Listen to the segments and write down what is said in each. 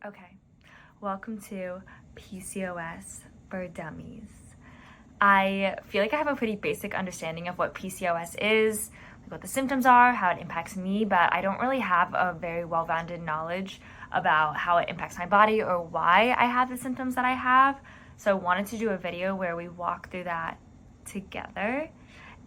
Okay, welcome to PCOS for Dummies. I feel like I have a pretty basic understanding of what PCOS is, like what the symptoms are, how it impacts me, but I don't really have a very well-rounded knowledge about how it impacts my body or why I have the symptoms that I have. So I wanted to do a video where we walk through that together,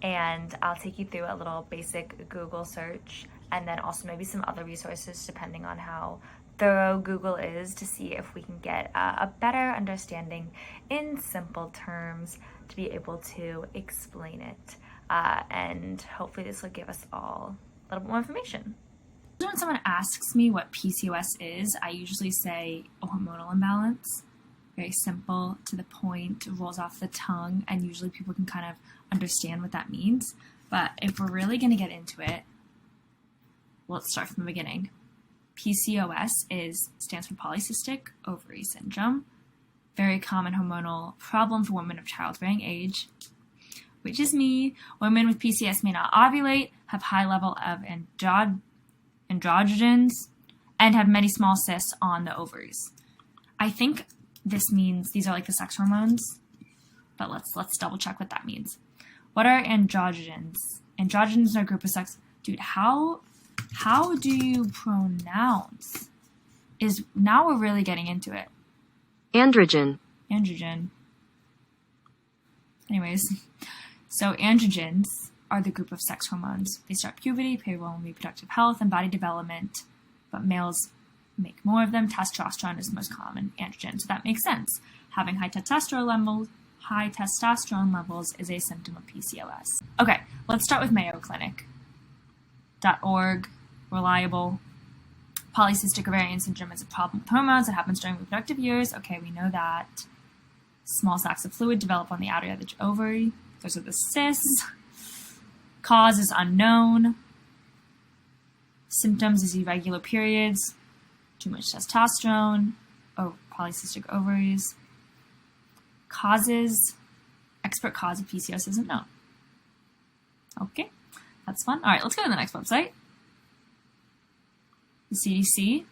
and I'll take you through a little basic Google search and then also maybe some other resources depending on how thorough Google is, to see if we can get a better understanding in simple terms to be able to explain it. And hopefully this will give us all a little bit more information. When someone asks me what PCOS is, I usually say a hormonal imbalance. Very simple, to the point, rolls off the tongue, and usually people can kind of understand what that means. But if we're really going to get into it, let's start from the beginning. PCOS stands for polycystic ovary syndrome. Very common hormonal problem for women of childbearing age, which is me. Women with PCOS may not ovulate, have high level of androgens, and have many small cysts on the ovaries. I think this means these are like the sex hormones, but let's double check what that means. What are androgens? Androgens are a group of sex. Dude, how do you pronounce? Now we're really getting into it. Androgen. Anyways, so androgens are the group of sex hormones. They start puberty, play a role in reproductive health and body development, but males make more of them. Testosterone is the most common androgen, so that makes sense. Having high testosterone levels is a symptom of PCOS. Okay, let's start with Mayo Clinic.org. Reliable. Polycystic ovarian syndrome is a problem with hormones that happens during reproductive years. Okay, we know that. Small sacs of fluid develop on the outer edge of the ovary. Those are the cysts. Cause is unknown. Symptoms is irregular periods, too much testosterone, polycystic ovaries. Causes, expert cause of PCOS isn't known. Okay, that's fun. All right, let's go to the next website. The CDC.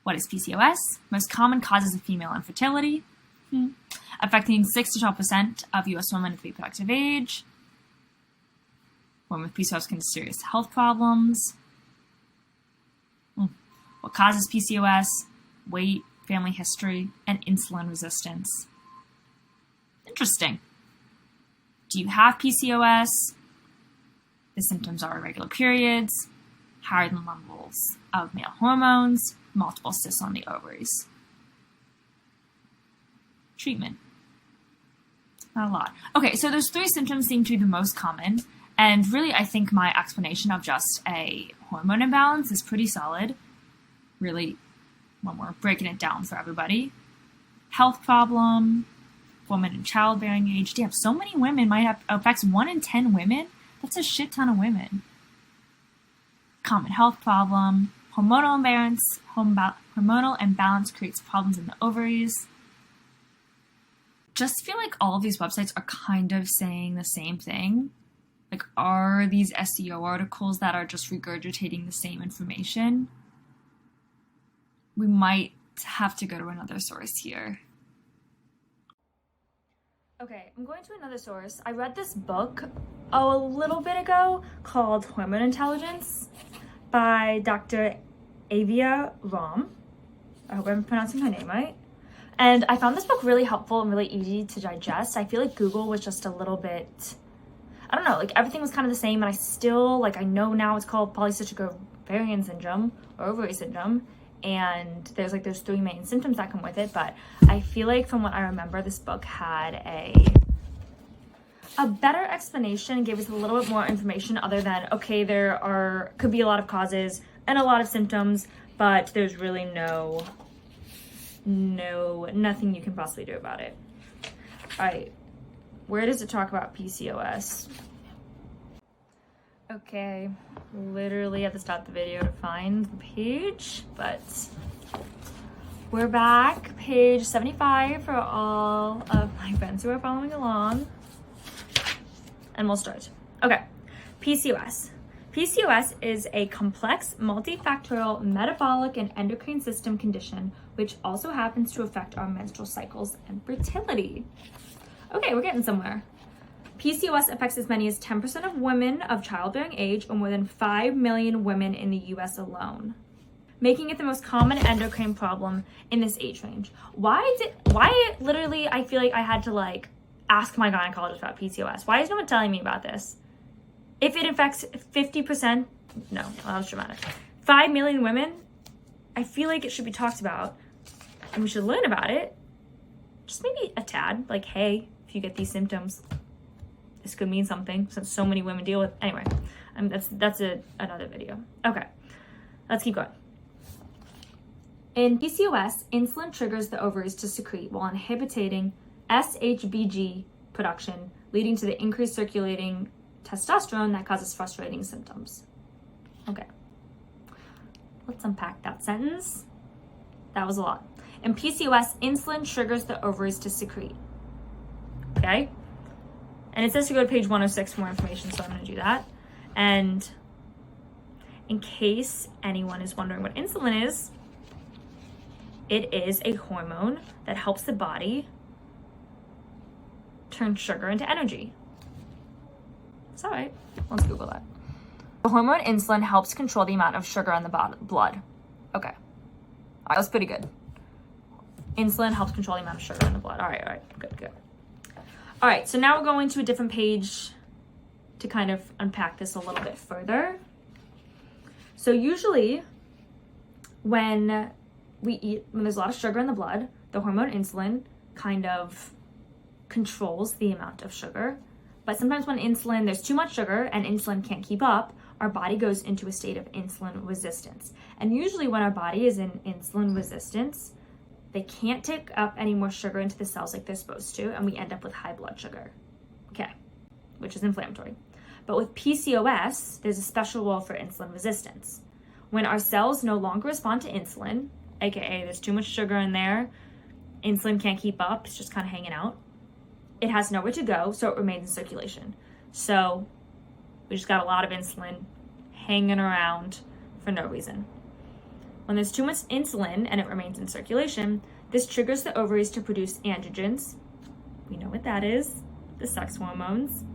What is PCOS? Most common causes of female infertility, affecting 6 to 12% of U.S. women of reproductive age. Women with PCOS can have serious health problems. What causes PCOS? Weight, family history, and insulin resistance. Interesting. Do you have PCOS? The symptoms are irregular periods, higher than levels of male hormones, multiple cysts on the ovaries. Treatment. Not a lot. Okay, so those 3 symptoms seem to be the most common, and really I think my explanation of just a hormone imbalance is pretty solid, really, when we're breaking it down for everybody. Health problem, woman in childbearing age. Damn, so many women might have, affects 1 in 10 women. That's a shit ton of women. Common health problem, hormonal imbalance. Hormonal imbalance creates problems in the ovaries. Just feel like all of these websites are kind of saying the same thing. Like, are these SEO articles that are just regurgitating the same information? We might have to go to another source here. Okay, I'm going to another source. I read this book a little bit ago called Hormone Intelligence by Dr. Avia Ram. I hope I'm pronouncing her name right. And I found this book really helpful and really easy to digest. I feel like Google was just a little bit, I don't know, like everything was kind of the same, and I still, like, I know now it's called polycystic ovarian syndrome or ovary syndrome, and there's like those 3 main symptoms that come with it, but I feel like from what I remember, this book had a better explanation, gave us a little bit more information other than, okay, could be a lot of causes and a lot of symptoms, but there's really nothing you can possibly do about it. All right, where does it talk about PCOS? Okay, literally had to stop the video to find the page, but we're back. Page 75 for all of my friends who are following along. And we'll start. Okay, PCOS. PCOS is a complex, multifactorial metabolic and endocrine system condition which also happens to affect our menstrual cycles and fertility. Okay, we're getting somewhere. PCOS affects as many as 10% of women of childbearing age, or more than 5 million women in the US alone, making it the most common endocrine problem in this age range. Why literally I feel like I had to ask my gynecologist about PCOS. Why is no one telling me about this? If it affects 50%, no, that was dramatic. 5 million women, I feel like it should be talked about and we should learn about it. Just maybe a tad, like, hey, if you get these symptoms, this could mean something since so many women deal with. Anyway, that's another video. Okay, let's keep going. In PCOS, insulin triggers the ovaries to secrete while inhibiting SHBG production, leading to the increased circulating testosterone that causes frustrating symptoms. Okay, let's unpack that sentence. That was a lot. In PCOS, insulin triggers the ovaries to secrete. Okay? And it says to go to page 106 for more information, so I'm going to do that. And in case anyone is wondering what insulin is, it is a hormone that helps the body turn sugar into energy. It's all right. Let's Google that. The hormone insulin helps control the amount of sugar in the blood. Okay. All right, that's pretty good. Insulin helps control the amount of sugar in the blood. All right. Good. All right, so now we're going to a different page to kind of unpack this a little bit further. So usually when there's a lot of sugar in the blood, the hormone insulin kind of controls the amount of sugar. But sometimes when there's too much sugar and insulin can't keep up, our body goes into a state of insulin resistance. And usually when our body is in insulin resistance, they can't take up any more sugar into the cells like they're supposed to, and we end up with high blood sugar. Okay, which is inflammatory. But with PCOS, there's a special role for insulin resistance. When our cells no longer respond to insulin, aka there's too much sugar in there, insulin can't keep up, it's just kind of hanging out, it has nowhere to go, so it remains in circulation. So we just got a lot of insulin hanging around for no reason. When there's too much insulin and it remains in circulation, this triggers the ovaries to produce androgens. We know what that is, the sex hormones,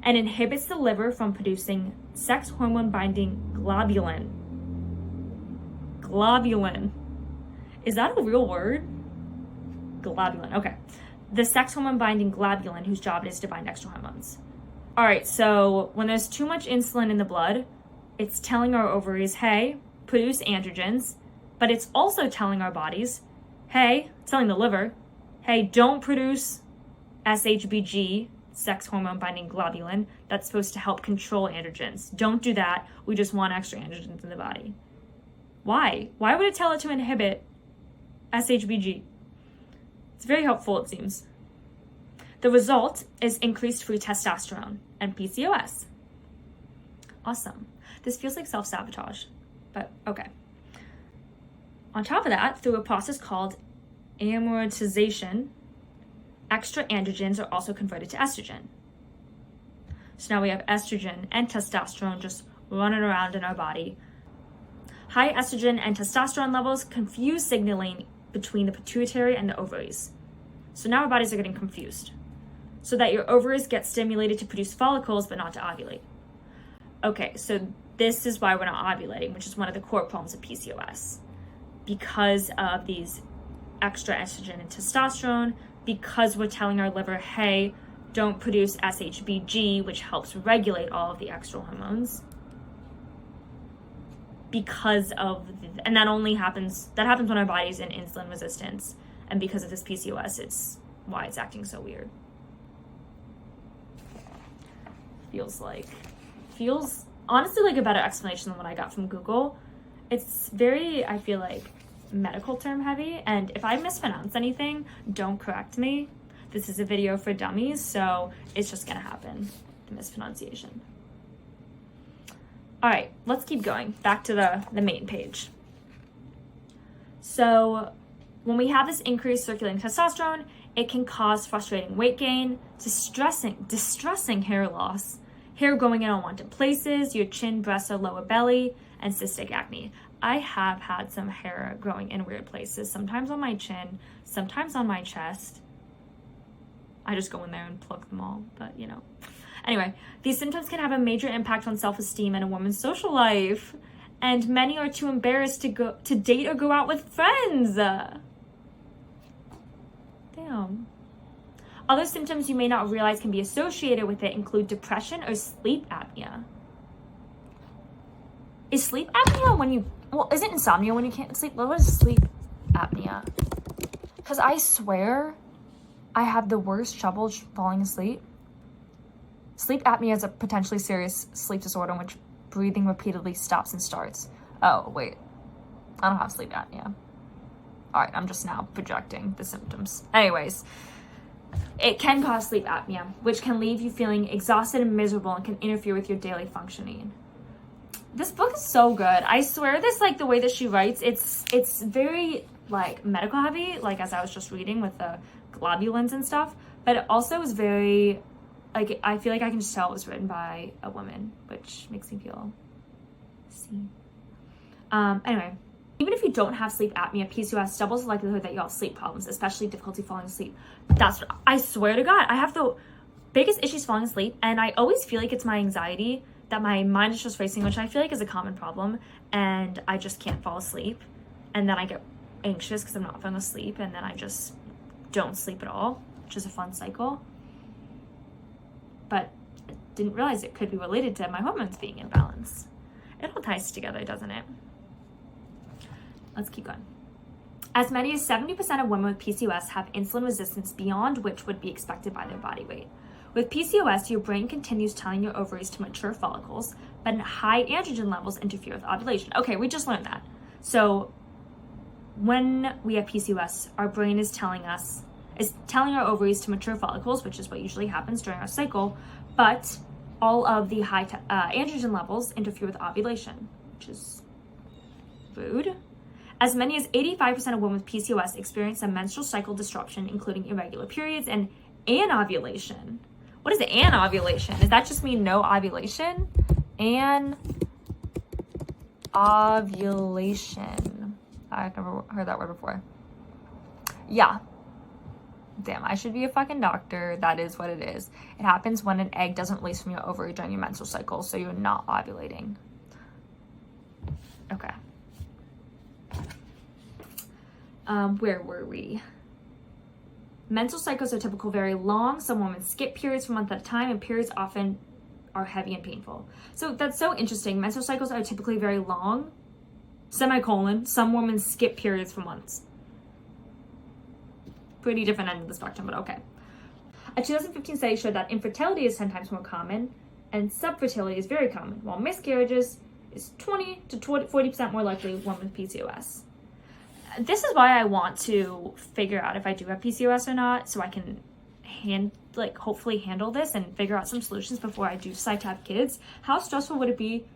and inhibits the liver from producing sex hormone binding globulin. Globulin. Is that a real word? Globulin, okay. The sex hormone binding globulin, whose job it is to bind extra hormones. All right, so when there's too much insulin in the blood, it's telling our ovaries, hey, produce androgens, but it's also telling our bodies, hey, telling the liver, hey, don't produce SHBG, sex hormone binding globulin, that's supposed to help control androgens. Don't do that. We just want extra androgens in the body. Why? Why would it tell it to inhibit SHBG? It's very helpful, it seems. The result is increased free testosterone and PCOS. Awesome. This feels like self-sabotage, but okay. On top of that, through a process called aromatization, extra androgens are also converted to estrogen. So now we have estrogen and testosterone just running around in our body. High estrogen and testosterone levels confuse signaling between the pituitary and the ovaries. So now our bodies are getting confused, so that your ovaries get stimulated to produce follicles but not to ovulate. Okay, so this is why we're not ovulating, which is one of the core problems of PCOS. Because of these extra estrogen and testosterone, because we're telling our liver, hey, don't produce SHBG, which helps regulate all of the extra hormones. And that happens when our body's in insulin resistance. And because of this PCOS, it's why it's acting so weird. Feels honestly like a better explanation than what I got from Google. It's very, I feel like, medical term heavy. And if I mispronounce anything, don't correct me. This is a video for dummies, so it's just gonna happen, the mispronunciation. All right, let's keep going. Back to the main page. So when we have this increased circulating testosterone, it can cause frustrating weight gain, distressing hair loss, hair growing in unwanted places, your chin, breasts, or lower belly, and cystic acne. I have had some hair growing in weird places, sometimes on my chin, sometimes on my chest. I just go in there and pluck them all, but you know. Anyway, these symptoms can have a major impact on self-esteem and a woman's social life, and many are too embarrassed to date or go out with friends. Damn. Other symptoms you may not realize can be associated with it include depression or sleep apnea. Is sleep apnea when you, well, is it insomnia when you can't sleep? What is sleep apnea? Because I swear I have the worst trouble falling asleep. Sleep apnea is a potentially serious sleep disorder in which breathing repeatedly stops and starts. Oh, wait. I don't have sleep apnea. All right, I'm just now projecting the symptoms. Anyways, it can cause sleep apnea, which can leave you feeling exhausted and miserable and can interfere with your daily functioning. This book is so good. I swear this, like, the way that she writes, it's very, like, medical heavy, like, as I was just reading with the globulins and stuff, but it also is very, like, I feel like I can just tell it was written by a woman, which makes me feel seen. Anyway, even if you don't have sleep apnea, PCOS doubles the likelihood that you'll have sleep problems, especially difficulty falling asleep. I swear to God, I have the biggest issues falling asleep, and I always feel like it's my anxiety that my mind is just racing, which I feel like is a common problem, and I just can't fall asleep, and then I get anxious because I'm not falling asleep, and then I just don't sleep at all, which is a fun cycle. But I didn't realize it could be related to my hormones being in balance. It all ties together, doesn't it? Let's keep going. As many as 70% of women with PCOS have insulin resistance beyond which would be expected by their body weight. With PCOS, your brain continues telling your ovaries to mature follicles, but high androgen levels interfere with ovulation. Okay, we just learned that. So when we have PCOS, our brain is telling our ovaries to mature follicles, which is what usually happens during our cycle, but all of the high androgen levels interfere with ovulation, which is rude. As many as 85% of women with PCOS experience a menstrual cycle disruption, including irregular periods and anovulation. What is anovulation? Does that just mean no ovulation? Anovulation. I've never heard that word before. Yeah. Damn, I should be a fucking doctor. That is what it is. It happens when an egg doesn't release from your ovary during your menstrual cycle, so you're not ovulating. Okay. Where were we? Menstrual cycles are typical, very long. Some women skip periods for months at a time, and periods often are heavy and painful. So that's so interesting. Menstrual cycles are typically very long. Semicolon. Some women skip periods for months. Pretty different end of the spectrum, but okay. A 2015 study showed that infertility is 10 times more common, and subfertility is very common, while miscarriages is 20 to 40% more likely with women with PCOS. This is why I want to figure out if I do have PCOS or not, so I can hopefully handle this and figure out some solutions before I do decide to have kids. How stressful would it be,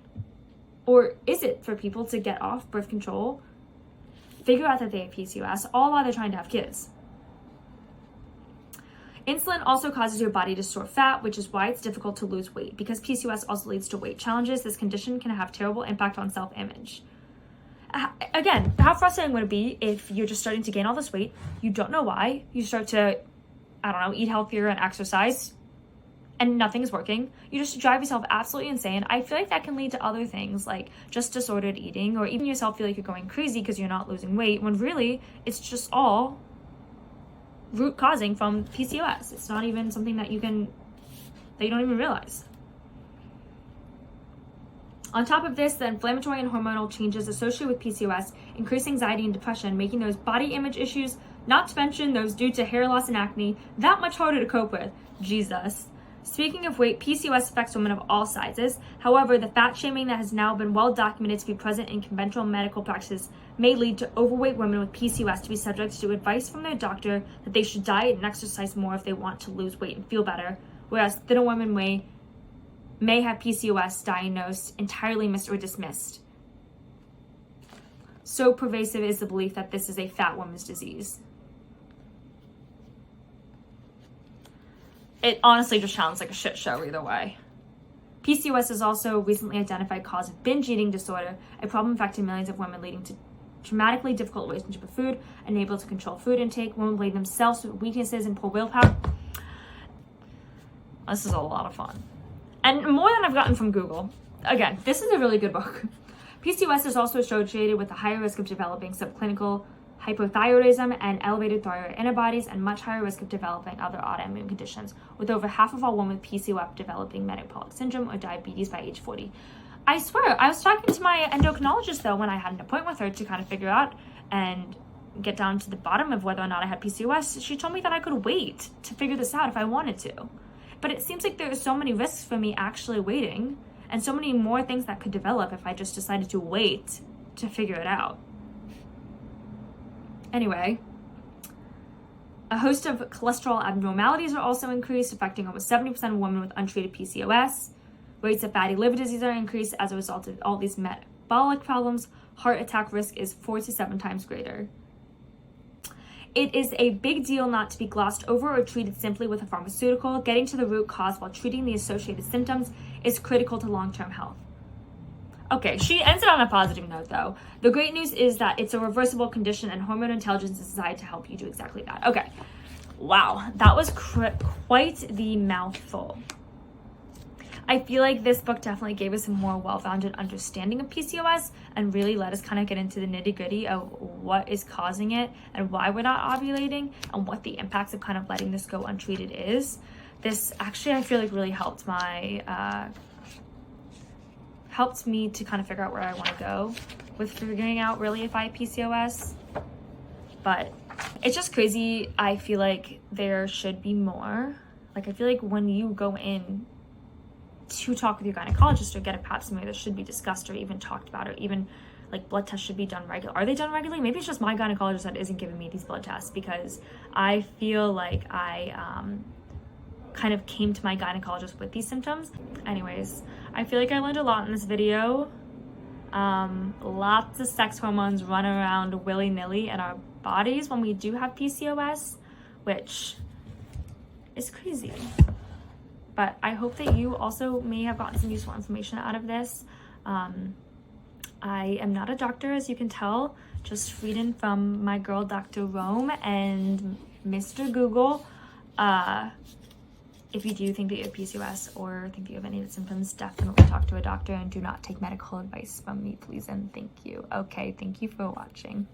or is it, for people to get off birth control, figure out that they have PCOS, all while they're trying to have kids? Insulin also causes your body to store fat, which is why it's difficult to lose weight. Because PCOS also leads to weight challenges, this condition can have terrible impact on self-image. Again, how frustrating would it be if you're just starting to gain all this weight, you don't know why, you start to, eat healthier and exercise, and nothing is working. You just drive yourself absolutely insane. I feel like that can lead to other things, like just disordered eating, or even yourself feel like you're going crazy because you're not losing weight, when really, it's just all root causing from PCOS. It's not even something that you don't even realize. On top of this, the inflammatory and hormonal changes associated with PCOS increase anxiety and depression, making those body image issues, not to mention those due to hair loss and acne, that much harder to cope with. Jesus. Speaking of weight, PCOS affects women of all sizes. However, the fat shaming that has now been well documented to be present in conventional medical practices may lead to overweight women with PCOS to be subject to advice from their doctor that they should diet and exercise more if they want to lose weight and feel better, whereas thinner women may have PCOS diagnosed, entirely missed, or dismissed. So pervasive is the belief that this is a fat woman's disease. It honestly just sounds like a shit show either way. PCOS is also a recently identified cause of binge eating disorder, a problem affecting millions of women, leading to dramatically difficult relationship with food, unable to control food intake, women blame themselves with weaknesses and poor willpower. This is a lot of fun. And more than I've gotten from Google. Again, this is a really good book. PCOS is also associated with a higher risk of developing subclinical hypothyroidism and elevated thyroid antibodies, and much higher risk of developing other autoimmune conditions, with over half of all women with PCOS developing metabolic syndrome or diabetes by age 40. I swear, I was talking to my endocrinologist though when I had an appointment with her to kind of figure out and get down to the bottom of whether or not I had PCOS. She told me that I could wait to figure this out if I wanted to. But it seems like there are so many risks for me actually waiting, and so many more things that could develop if I just decided to wait to figure it out. Anyway, a host of cholesterol abnormalities are also increased, affecting almost 70% of women with untreated PCOS. Rates of fatty liver disease are increased as a result of all these metabolic problems. Heart attack risk is 4 to 7 times greater. It is a big deal not to be glossed over or treated simply with a pharmaceutical. Getting to the root cause while treating the associated symptoms is critical to long-term health. Okay, she ends it on a positive note though. The great news is that it's a reversible condition and hormone intelligence is designed to help you do exactly that. Okay, wow, that was quite the mouthful. I feel like this book definitely gave us a more well-founded understanding of PCOS and really let us kind of get into the nitty-gritty of what is causing it and why we're not ovulating and what the impacts of kind of letting this go untreated is. This actually, I feel like, really helped me to kind of figure out where I want to go with figuring out really if I have PCOS. But it's just crazy. I feel like there should be more. Like, I feel like when you go in to talk with your gynecologist or get a pap smear, this should be discussed or even talked about, or even like blood tests should be done regularly. Are they done regularly? Maybe it's just my gynecologist that isn't giving me these blood tests, because I feel like I kind of came to my gynecologist with these symptoms. Anyways, I feel like I learned a lot in this video. Lots of sex hormones run around willy-nilly in our bodies when we do have PCOS, which is crazy. But I hope that you also may have gotten some useful information out of this. I am not a doctor, as you can tell, just reading from my girl, Dr. Rome and Mr. Google. If you do think that you have PCOS or think that you have any of the symptoms, definitely talk to a doctor and do not take medical advice from me, please and thank you. Okay, thank you for watching.